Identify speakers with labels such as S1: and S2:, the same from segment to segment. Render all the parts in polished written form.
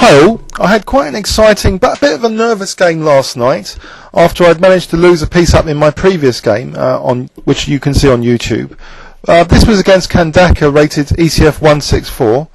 S1: Hi all, I had quite an exciting but a bit of a nervous game last night after I'd managed to lose a piece up in my previous game, which you can see on YouTube. This was against Khandaker, rated ECF 164.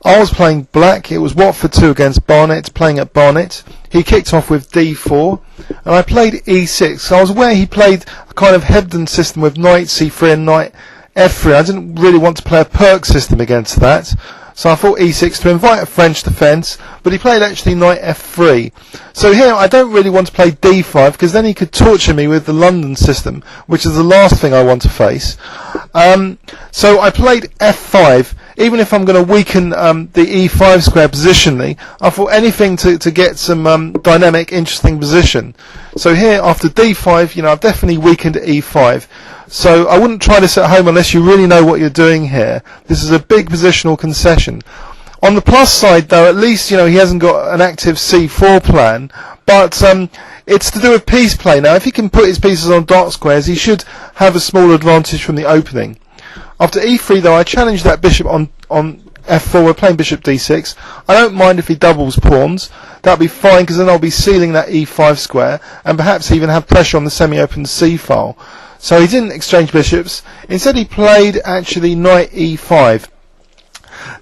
S1: I was playing black. It was Watford 2 against Barnet, playing at Barnet. He kicked off with D4 and I played E6. So I was aware he played a kind of Hebden system with knight C3 and knight F3. I didn't really want to play a perk system against that. So I thought E6 to invite a French defence, but he played actually knight F3. So here I don't really want to play D5 because then he could torture me with the London system, which is the last thing I want to face. So I played F5. Even if I'm going to weaken the E5 square positionally, I thought anything to get some dynamic, interesting position. So here after D5, I've definitely weakened E5. So I wouldn't try this at home unless you really know what you're doing here. This is a big positional concession. On the plus side though, at least he hasn't got an active C4 plan, but it's to do with piece play. Now if he can put his pieces on dark squares, he should have a small advantage from the opening. After E3 though, I challenged that bishop on F4. We're playing bishop D6. I don't mind if he doubles pawns. That'll be fine because then I'll be sealing that E5 square and perhaps even have pressure on the semi-open C file. So he didn't exchange bishops. Instead he played actually knight E5.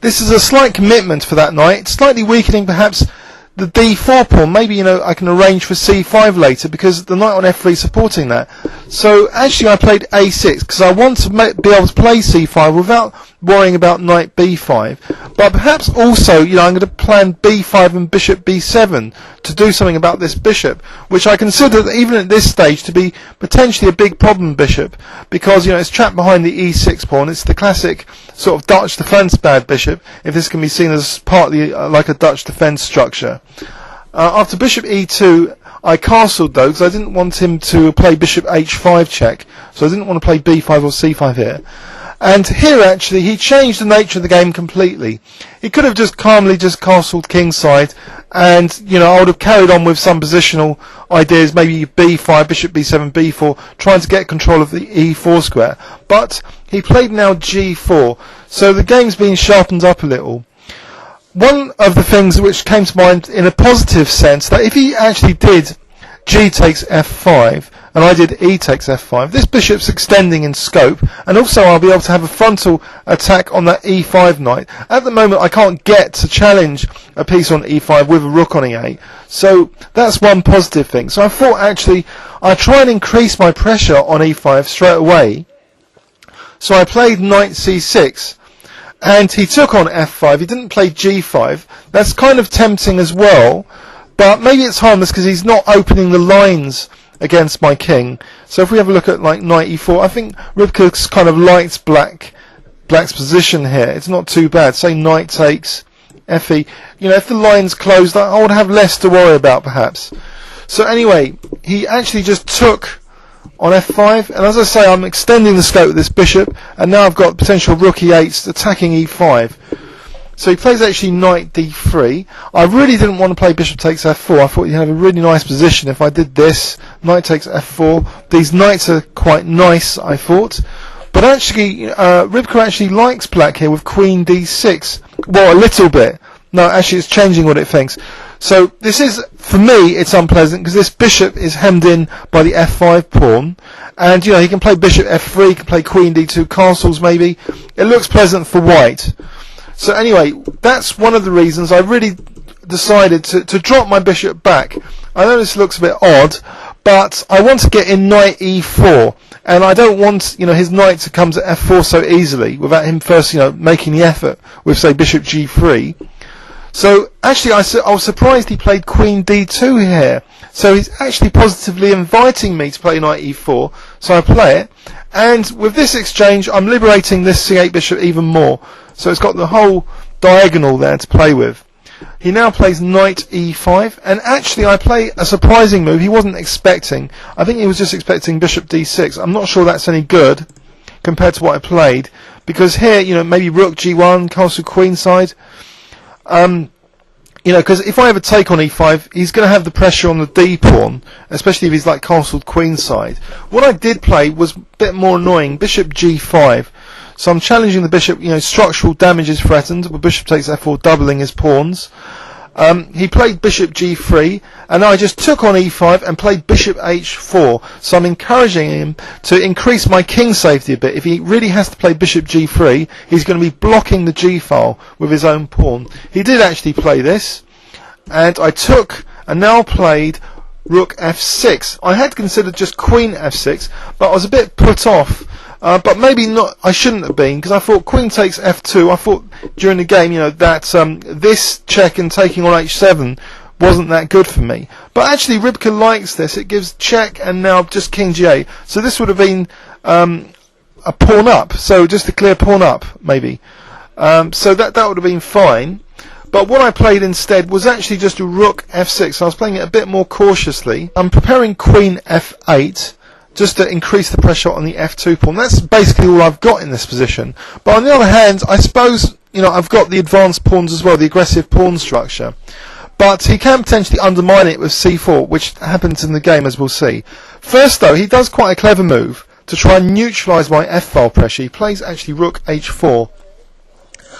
S1: This is a slight commitment for that knight, slightly weakening perhaps the D4 pawn. Maybe I can arrange for C5 later because the knight on F3 is supporting that. So actually I played A6 because I want to be able to play C5 without worrying about knight B5. But perhaps also I'm going to plan B5 and bishop B7 to do something about this bishop, which I consider even at this stage to be potentially a big problem bishop because it's trapped behind the E6 pawn. It's the classic sort of Dutch defence bad bishop, if this can be seen as partly like a Dutch defence structure. After bishop E2 I castled though because I didn't want him to play bishop H5 check, so I didn't want to play B5 or C5 here. And here actually he changed the nature of the game completely. He could have just calmly castled kingside and I would have carried on with some positional ideas, maybe B5, bishop B7, B4, trying to get control of the E4 square. But he played now G4, so the game's been sharpened up a little. One of the things which came to mind in a positive sense, that if he actually did G takes F5 and I did E takes F5, this bishop's extending in scope, and also I'll be able to have a frontal attack on that E5 knight. At the moment I can't get to challenge a piece on E5 with a rook on E8, so that's one positive thing. So I thought actually I'd try and increase my pressure on E5 straight away. So I played knight C6 and he took on F5. He didn't play G5. That's kind of tempting as well, but maybe it's harmless because he's not opening the lines against my king. So if we have a look at like knight E4, I think Rybka kind of likes black's position here. It's not too bad. Say knight takes Fe. If the line's closed, I would have less to worry about perhaps. So anyway, he actually just took on F5, and as I say, I'm extending the scope of this bishop, and now I've got potential rook E8 attacking E5. So he plays actually knight D3. I really didn't want to play bishop takes F4. I thought he'd have a really nice position if I did this. Knight takes F4. These knights are quite nice, I thought. But actually, Rybka actually likes black here with queen D6. Well, a little bit. No, actually it's changing what it thinks. So this is, for me, it's unpleasant because this bishop is hemmed in by the F5 pawn. And, he can play bishop F3, he can play queen D2 castles maybe. It looks pleasant for white. So anyway, that's one of the reasons I really decided to drop my bishop back. I know this looks a bit odd, but I want to get in knight E4. And I don't want, his knight to come to F4 so easily without him first, making the effort with, say, bishop G3. So actually I was surprised he played queen D2 here. So he's actually positively inviting me to play knight E4. So I play it. And with this exchange, I'm liberating this C8 bishop even more. So it's got the whole diagonal there to play with. He now plays knight E5, and actually I play a surprising move he wasn't expecting. I think he was just expecting bishop D6. I'm not sure that's any good compared to what I played, because here, maybe rook G1, castle queenside. Because if I ever take on E5, he's going to have the pressure on the D pawn, especially if he's like castled queenside. What I did play was a bit more annoying, bishop G5. So I'm challenging the bishop, structural damage is threatened, but bishop takes F4, doubling his pawns. he played bishop g3, and I just took on e5 and played bishop h4. So I'm encouraging him to increase my king safety a bit. If he really has to play bishop g3, he's going to be blocking the g file with his own pawn. He did actually play this, and I took and now played rook f6. I had considered just queen f6, but I was a bit put off. But maybe not. I shouldn't have been, because I thought queen takes f2. I thought during the game, that this check and taking on h7 wasn't that good for me. But actually, Rybka likes this. It gives check and now just king g8. So this would have been a pawn up. So just a clear pawn up, maybe. So that would have been fine. But what I played instead was actually just a rook f6. So I was playing it a bit more cautiously. I'm preparing queen f8. Just to increase the pressure on the f2 pawn. That's basically all I've got in this position. But on the other hand, I suppose, I've got the advanced pawns as well, the aggressive pawn structure. But he can potentially undermine it with c4, which happens in the game, as we'll see. First, though, he does quite a clever move to try and neutralise my f-file pressure. He plays actually rook h4.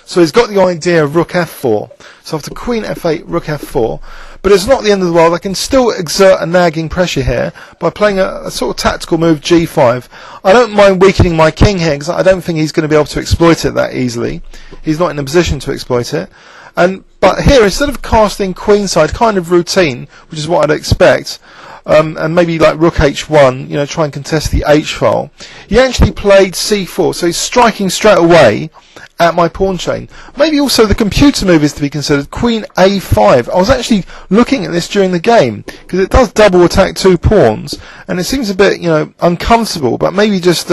S1: So he's got the idea of rook f4. So after queen f8, rook f4. But it's not the end of the world. I can still exert a nagging pressure here by playing a sort of tactical move g5. I don't mind weakening my king here, because I don't think he's going to be able to exploit it that easily. He's not in a position to exploit it. But here, instead of casting queenside, kind of routine, which is what I'd expect, and maybe like rook h1, try and contest the h file, he actually played c4. So he's striking straight away at my pawn chain. Maybe also the computer move is to be considered, queen a5. I was actually looking at this during the game, because it does double attack two pawns, and it seems a bit, uncomfortable, but maybe just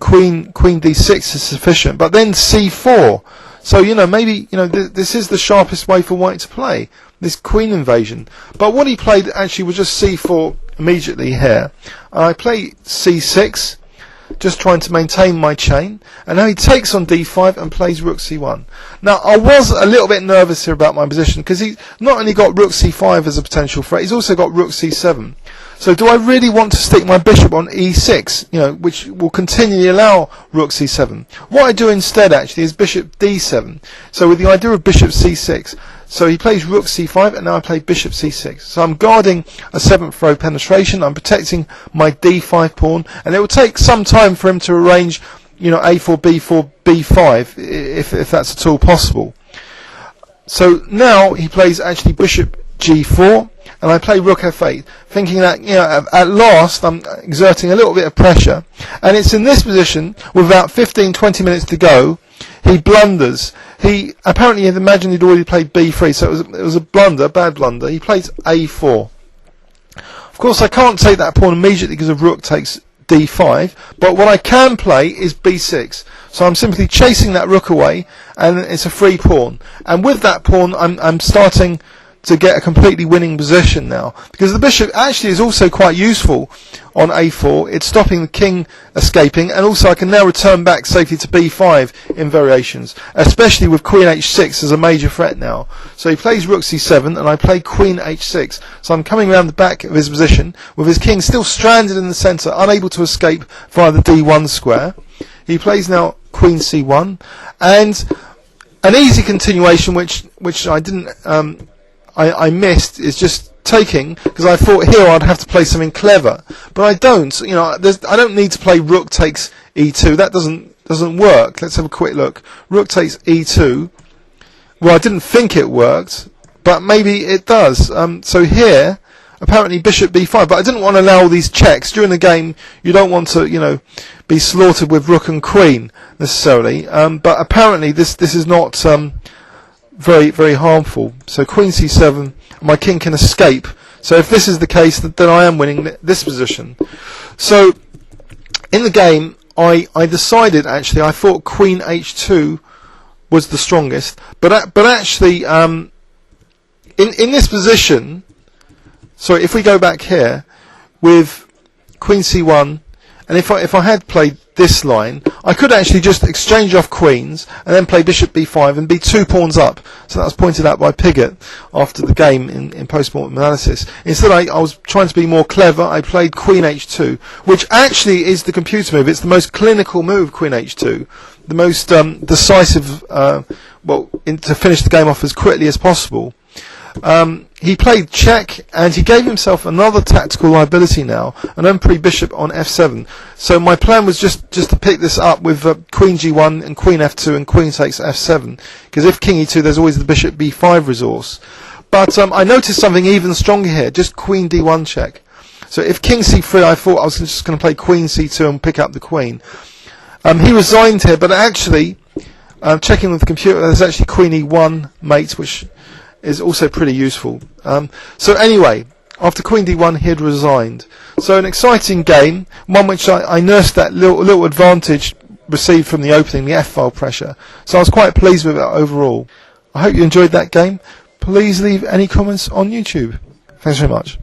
S1: queen d6 is sufficient. But then c4. So, maybe, this is the sharpest way for white to play, this queen invasion. But what he played actually was just c4 immediately here. I play c6, just trying to maintain my chain, and now he takes on d5 and plays rook c1. Now, I was a little bit nervous here about my position, because he's not only got rook c5 as a potential threat, he's also got rook c7. So do I really want to stick my bishop on e6, which will continually allow rook c7? What I do instead actually is bishop d7. So with the idea of bishop c6, so he plays rook c5, and now I play bishop c6. So I'm guarding a 7th row penetration, I'm protecting my d5 pawn, and it will take some time for him to arrange, a4, b4, b5, if that's at all possible. So now he plays actually bishop g4, and I play rook f8, thinking that, at last I'm exerting a little bit of pressure. And it's in this position, with about 15-20 minutes to go, he blunders. He apparently had imagined he'd already played b3, so it was a blunder, bad blunder. He plays a4. Of course, I can't take that pawn immediately because of rook takes d5, but what I can play is b6. So I'm simply chasing that rook away, and it's a free pawn. And with that pawn, I'm starting to get a completely winning position now, because the bishop actually is also quite useful on a4. It's stopping the king escaping, and also I can now return back safely to b5 in variations, especially with queen h6 as a major threat now. So he plays rook c7, and I play queen h6. So I'm coming around the back of his position with his king still stranded in the centre, unable to escape via the d1 square. He plays now queen c1, and an easy continuation which I didn't I missed is just taking, because I thought here I'd have to play something clever, but I don't. I don't need to play rook takes e2. That doesn't work. Let's have a quick look. Rook takes e2. Well, I didn't think it worked, but maybe it does. So here, apparently bishop b5, but I didn't want to allow all these checks during the game. You don't want to, be slaughtered with rook and queen necessarily. But apparently this is not very, very harmful. So queen c7, my king can escape. So if this is the case, then I am winning this position. So in the game, I decided actually, I thought queen h2 was the strongest, but actually in this position, sorry, if we go back here with queen c1, and if I had played this line, I could actually just exchange off queens and then play bishop b5 and be 2 pawns up. So that was pointed out by Piggott after the game in post-mortem analysis. Instead, I was trying to be more clever. I played queen h2, which actually is the computer move. It's the most clinical move, queen h2, the most decisive, to finish the game off as quickly as possible. He played check, and he gave himself another tactical liability now, an unpre bishop on f7. So my plan was just to pick this up with queen g1 and queen f2 and queen takes f7, because if king e2 there's always the bishop b5 resource. But I noticed something even stronger here, just queen d1 check. So if king c3, I thought I was just going to play queen c2 and pick up the queen. He resigned here, but actually, checking with the computer, there's actually queen e1 mate, which is also pretty useful. So anyway, after queen d1, he had resigned. So an exciting game, one which I nursed that little advantage received from the opening, the f-file pressure. So I was quite pleased with it overall. I hope you enjoyed that game. Please leave any comments on YouTube. Thanks very much.